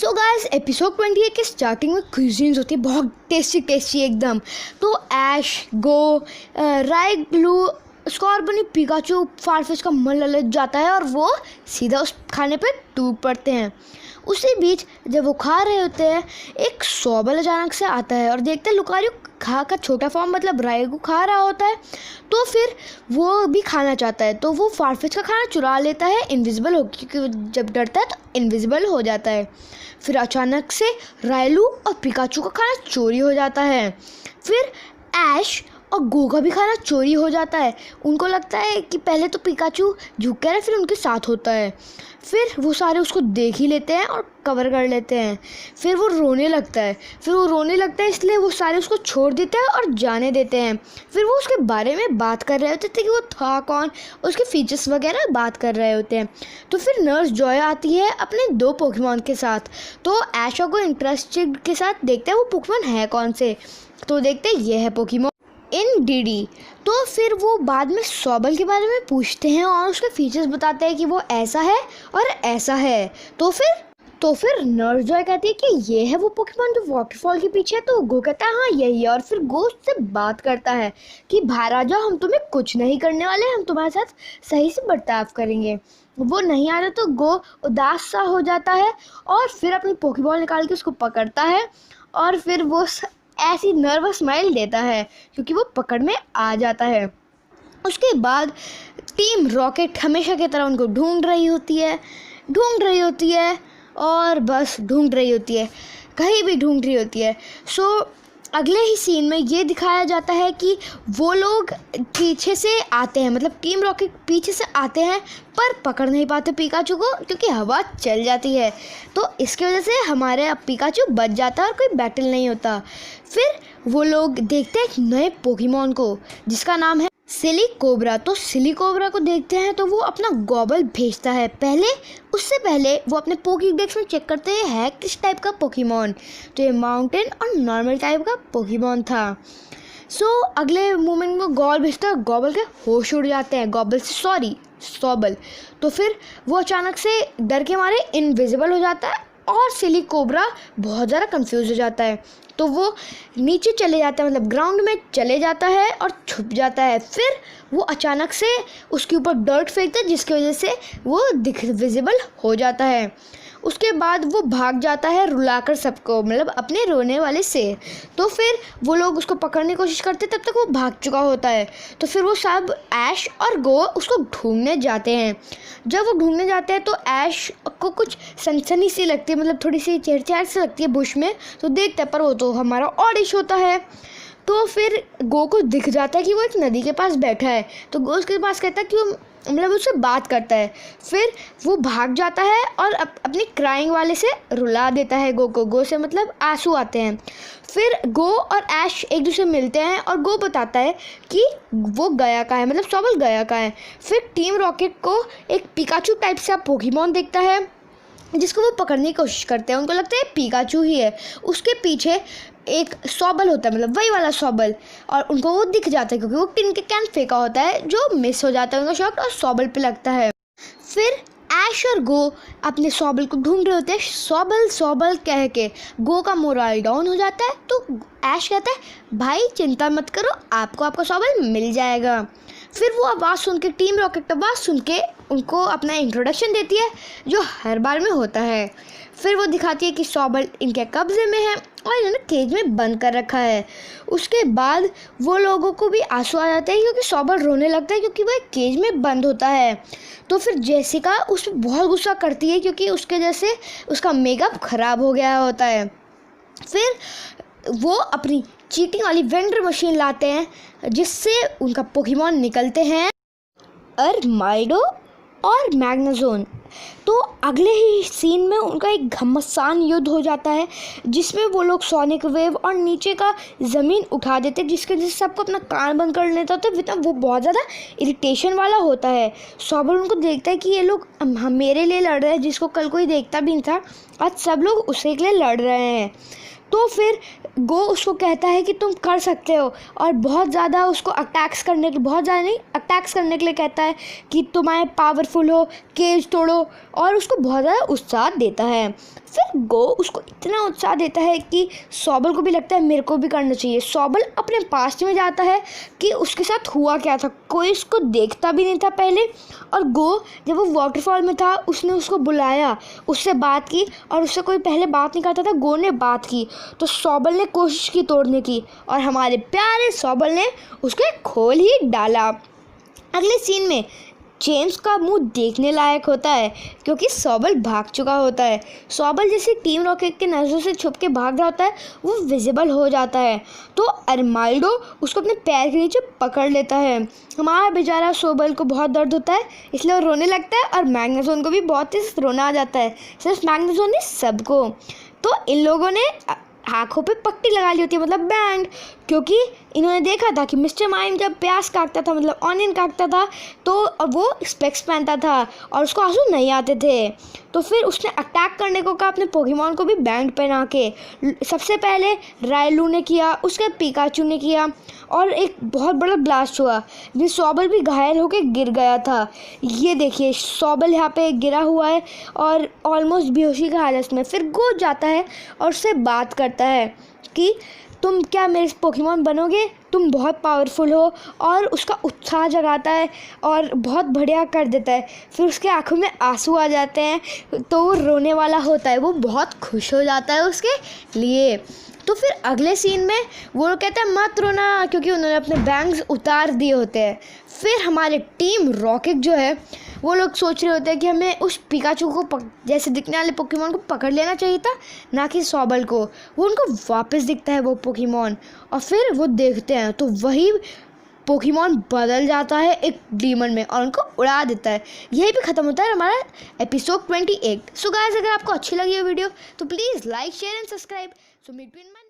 So guys episode 28 के starting में cuisines होती है बहुत टेस्टी एकदम। तो ऐश, गो, राइग्लू, स्कॉर्बनी, पिकाचू, फारफिश का मन ललच जाता है और वो सीधा उस खाने पे टूट पड़ते हैं। उसी बीच जब वो खा रहे होते हैं एक सॉबल अचानक से आता है और देखते हैं लुकारियो खा का छोटा फॉर्म मतलब राइगू खा रहा होता है। तो फिर वो भी खाना चाहता है तो वो फारफिश का खाना चुरा लेता है इनविजिबल हो, क्योंकि जब डरता है तो इनविजिबल हो जाता है। फिर अचानक से राइलू और पिकाचू का खाना चोरी हो जाता है। फिर ऐश और गो का भी खाना चोरी हो जाता है। उनको लगता है कि पहले तो पिकाचू झुक कर फिर उनके साथ होता है। फिर वो सारे उसको देख ही लेते हैं और कवर कर लेते हैं। फिर वो रोने लगता है इसलिए वो सारे उसको छोड़ देते हैं और जाने देते हैं। फिर वो उसके बारे में बात कर रहे होते थे कि वो था कौन, उसके फीचर्स वगैरह बात कर रहे होते हैं। तो फिर नर्स जॉय आती है अपने 2 पोकेमॉन के साथ। तो ऐशा को इंटरेस्टेड के साथ देखते हैं वो पोकेमॉन है कौन से। तो देखते हैं ये है पोकेमॉन इन डीडी। तो फिर वो बाद में सॉबल के बारे में पूछते हैं और उसके फीचर्स बताते हैं कि वो ऐसा है और ऐसा है। तो फिर नर्स जॉय कहती है कि ये है वो पोकेमॉन जो वाटरफॉल के पीछे है। तो गो कहता है हाँ यही है और फिर गो उससे बात करता है कि बाहर आ जाओ, हम तुम्हें कुछ नहीं करने वाले, हम तुम्हारे साथ सही से बर्ताव करेंगे। वो नहीं आ रहा तो गो उदास सा हो जाता है और फिर अपनी पोकेबॉल निकाल के उसको पकड़ता है और फिर वो ऐसी नर्वस स्माइल देता है क्योंकि वो पकड़ में आ जाता है। उसके बाद टीम रॉकेट हमेशा की तरह उनको ढूंढ रही होती है और बस ढूंढ रही होती है, कहीं भी ढूंढ रही होती है। सो अगले ही सीन में ये दिखाया जाता है कि वो लोग पीछे से आते हैं, मतलब टीम रॉकेट पीछे से आते हैं पर पकड़ नहीं पाते पिकाचू को क्योंकि हवा चल जाती है। तो इसकी वजह से हमारे पिकाचू बच जाता है और कोई बैटल नहीं होता। फिर वो लोग देखते हैं एक नए पोकेमॉन को जिसका नाम है सिली कोबरा। तो सिली कोबरा को देखते हैं तो वो अपना गॉबल भेजता है। उससे पहले वो अपने पोकेडेक्स में चेक करते हैं किस टाइप का पोकेमॉन। तो ये माउंटेन और नॉर्मल टाइप का पोकेमॉन था। सो अगले मोमेंट में गॉल भेजता है, गॉबल के होश उड़ जाते हैं, सॉबल। तो फिर वो अचानक से डर के मारे इनविजिबल हो जाता है और सिली कोबरा बहुत ज़्यादा कंफ्यूज हो जाता है। तो वो नीचे चले जाता है, मतलब ग्राउंड में चले जाता है और छुप जाता है। फिर वो अचानक से उसके ऊपर डर्ट फेंकता है जिसकी वजह से वो विजिबल हो जाता है। उसके बाद वो भाग जाता है रुलाकर सबको, मतलब अपने रोने वाले से। तो फिर वो लोग उसको पकड़ने की कोशिश करते तब तक वो भाग चुका होता है। तो फिर वो सब ऐश और गो उसको ढूंढने जाते हैं। जब वो ढूंढने जाते हैं तो ऐश को कुछ सनसनी सी लगती है, मतलब थोड़ी सी चेहचहाट सी लगती है बुश में। तो देखता है पर वो तो हमारा ऑडिश होता है। तो फिर गो को दिख जाता है कि वो एक नदी के पास बैठा है। तो गो उसके पास कहता है कि वो मतलब उससे बात करता है। फिर वो भाग जाता है और अपनी क्राइंग वाले से रुला देता है गो को। गो से मतलब आंसू आते हैं। फिर गो और ऐश एक दूसरे मिलते हैं और गो बताता है कि वो गया का है, मतलब सॉबल गया का है। फिर टीम रॉकेट को एक पिकाचू टाइप सा पोकेमॉन देखता है जिसको वो पकड़ने की कोशिश करते हैं। उनको लगता है पिकाचू ही है। उसके पीछे एक सॉबल होता है, मतलब वही वाला सॉबल, और उनको वो दिख जाता है क्योंकि वो टिन के कैन फेंका होता है जो मिस हो जाता है उनका शॉट और सॉबल पे लगता है। फिर ऐश और गो अपने सॉबल को ढूंढ रहे होते हैं। सॉबल कह के गो का मोरल डाउन हो जाता है। तो ऐश कहता है भाई चिंता मत करो, आपको आपका सॉबल मिल जाएगा। फिर वो आवाज़ सुन के टीम रॉकेट आवाज़ सुन के उनको अपना इंट्रोडक्शन देती है जो हर बार में होता है। फिर वो दिखाती है कि सॉबल इनके कब्जे में है और इन्होंने केज में बंद कर रखा है। उसके बाद वो लोगों को भी आंसू आ जाते हैं क्योंकि सॉबल रोने लगता है क्योंकि वो एक केज में बंद होता है। तो फिर जेसिका उस पर बहुत गुस्सा करती है क्योंकि उसके जैसे उसका मेकअप ख़राब हो गया होता है। फिर वो अपनी चीटिंग वाली वेंडर मशीन लाते हैं जिससे उनका पोकेमॉन निकलते हैं अरमाइडो और मैग्नाजोन। तो अगले ही सीन में उनका एक घमासान युद्ध हो जाता है जिसमें वो लोग सोनिक वेव और नीचे का ज़मीन उठा देते हैं जिसके वजह से सबको अपना कान बंद कर लेता होता है। वो बहुत ज़्यादा इरिटेशन वाला होता है। सॉबल उनको देखता है कि ये लोग मेरे लिए लड़ रहे हैं जिसको कल कोई देखता भी नहीं था, आज सब लोग उसी के लिए लड़ रहे हैं। तो फिर गो उसको कहता है कि तुम कर सकते हो और बहुत ज़्यादा उसको अटैक्स करने के लिए कहता है कि तुम्हारे पावरफुल हो, केज तोड़ो, और उसको बहुत ज़्यादा उत्साह देता है। फिर गो उसको इतना उत्साह देता है कि सॉबल को भी लगता है मेरे को भी करना चाहिए। सॉबल अपने पास्ट में जाता है कि उसके साथ हुआ क्या था, कोई उसको देखता भी नहीं था पहले, और गो जब वो वाटरफॉल में था उसने उसको बुलाया, उससे बात की, और उससे कोई पहले बात नहीं करता था, गो ने बात की, तो सॉबल ने कोशिश की तोड़ने की और हमारे प्यारे सॉबल ने उसको खोल ही डाला। अगले सीन में जेम्स का मुंह देखने लायक होता है क्योंकि सॉबल भाग चुका होता है। सॉबल जैसे टीम रॉकेट के नज़रों से छुप के भाग रहा होता है वो विजिबल हो जाता है, तो अर्माल्डो उसको अपने पैर के नीचे पकड़ लेता है। हमारा बेचारा सॉबल को बहुत दर्द होता है इसलिए वो रोने लगता है, और मैग्नेजोन को भी बहुत तेज रोना आ जाता है, सिर्फ मैग्नेजोन नहीं सबको। तो इन लोगों ने आँखों पे पट्टी लगा ली होती है, मतलब बैंड, क्योंकि इन्होंने देखा था कि मिस्टर माइम जब प्याज काटता था, मतलब ऑनियन काटता था, तो और वो स्पेक्स पहनता था और उसको आंसू नहीं आते थे, तो फिर उसने अटैक करने को कहा अपने पोकेमॉन को भी बैंड पहना के। सबसे पहले रायलू ने किया, उसके बाद पिकाचू ने किया, और एक बहुत बड़ा ब्लास्ट हुआ जिसमें सॉबल भी घायल होकर गिर गया था। ये देखिए सॉबल यहाँ पे गिरा हुआ है और ऑलमोस्ट बेहोशी की हालत में। फिर गो जाता है और उससे बात करता है कि तुम क्या मेरे पोकेमॉन बनोगे, तुम बहुत पावरफुल हो, और उसका उत्साह जगाता है और बहुत बढ़िया कर देता है। फिर उसके आंखों में आंसू आ जाते हैं तो वो रोने वाला होता है, वो बहुत खुश हो जाता है उसके लिए। तो फिर अगले सीन में वो लोग कहते हैं मत रोना क्योंकि उन्होंने अपने बैंग्स उतार दिए होते हैं। फिर हमारे टीम रॉकेट जो है वो लोग सोच रहे होते हैं कि हमें उस पिकाचू को जैसे दिखने वाले पोकेमॉन को पकड़ लेना चाहिए था, ना कि सॉबल को। वो उनको वापस दिखता है वो पोकेमॉन, और फिर वो देखते हैं तो वही पोकेमॉन बदल जाता है एक डीमन में और उनको उड़ा देता है। यही भी ख़त्म होता है हमारा एपिसोड 28। सो गाइस, अगर आपको अच्छी लगी ये वीडियो तो please like share and subscribe. So meet you in my